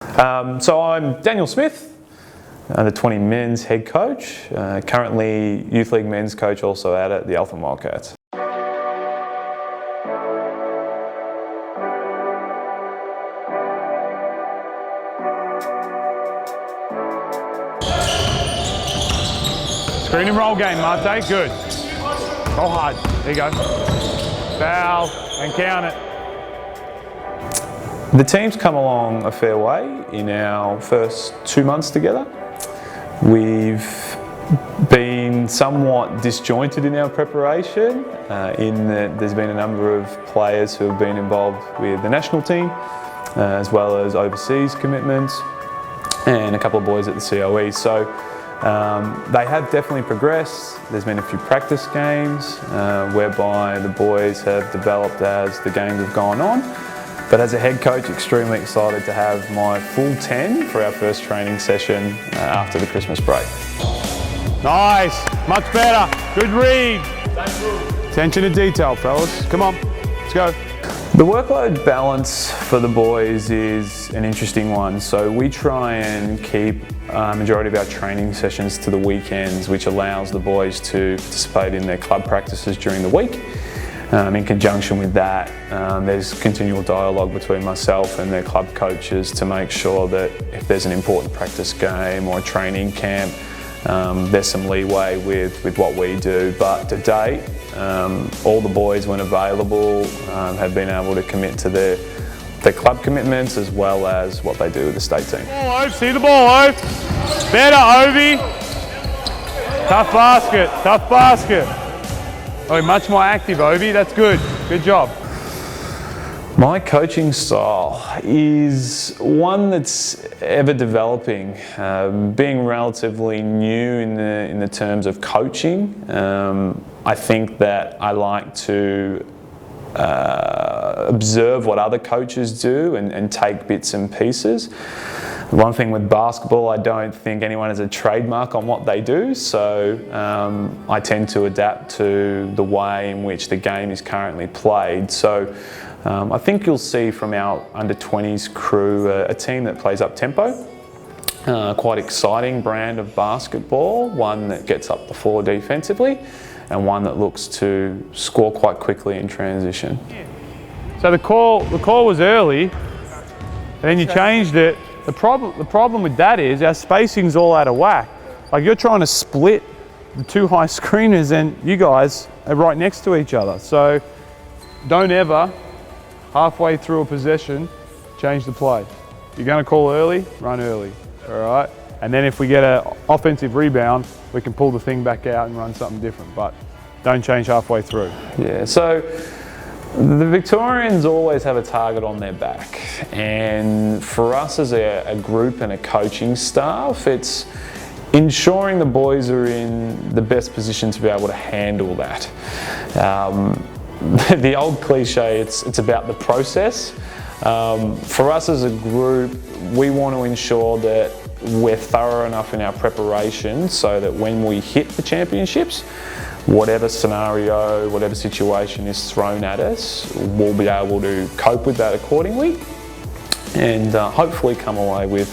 So I'm Daniel Smith, under 20 men's head coach, currently Youth League men's coach also out at the Alpha Wildcats. Screen and roll game, Marte, good. Go hard, there you go. Foul, and count it. The team's come along a fair way in our first 2 months together. We've been somewhat disjointed in our preparation, in that there's been a number of players who have been involved with the national team, as well as overseas commitments, and a couple of boys at the COE. So they have definitely progressed. There's been a few practice games whereby the boys have developed as the games have gone on. But as a head coach, extremely excited to have my full 10 for our first training session after the Christmas break. Nice, much better, good read. Attention to detail, fellas. Come on, let's go. The workload balance for the boys is an interesting one. So we try and keep a majority of our training sessions to the weekends, which allows the boys to participate in their club practices during the week. In conjunction with that, there's continual dialogue between myself and their club coaches to make sure that if there's an important practice game or a training camp, there's some leeway with what we do. But to date, all the boys, when available, have been able to commit to their club commitments as well as what they do with the state team. Ball, Ove, see the ball, Ove. Better, Ovi. Tough basket, tough basket. Oh, much more active, Ovi, that's good. Good job. My coaching style is one that's ever developing. Being relatively new in the terms of coaching, I think that I like to observe what other coaches do and take bits and pieces. One thing with basketball, I don't think anyone has a trademark on what they do, so I tend to adapt to the way in which the game is currently played. So I think you'll see from our under-20s crew a team that plays up tempo, quite exciting brand of basketball, one that gets up the floor defensively, and one that looks to score quite quickly in transition. So the call was early, and then you changed it. The problem with that is our spacing's all out of whack. Like you're trying to split the two high screeners and you guys are right next to each other. So don't ever, halfway through a possession, change the play. You're gonna call early, run early, all right? And then if we get an offensive rebound, we can pull the thing back out and run something different, but don't change halfway through. Yeah, so the Victorians always have a target on their back, and for us as a group and a coaching staff, it's ensuring the boys are in the best position to be able to handle that. The old cliche, it's about the process. For us as a group, we want to ensure that we're thorough enough in our preparation so that when we hit the championships, whatever scenario, whatever situation is thrown at us, we'll be able to cope with that accordingly and hopefully come away with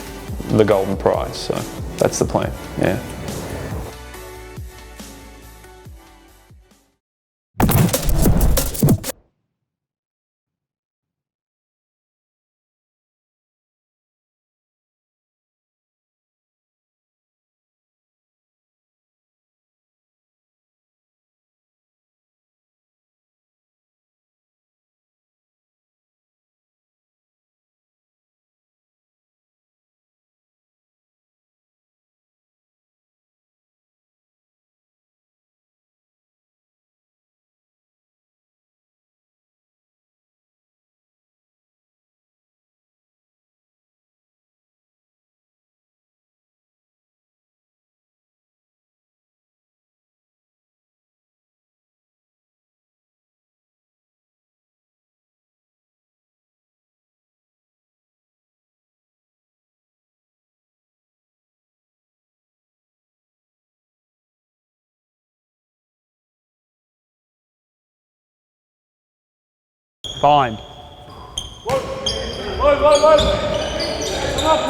the golden prize. So that's the plan, yeah. Bind. not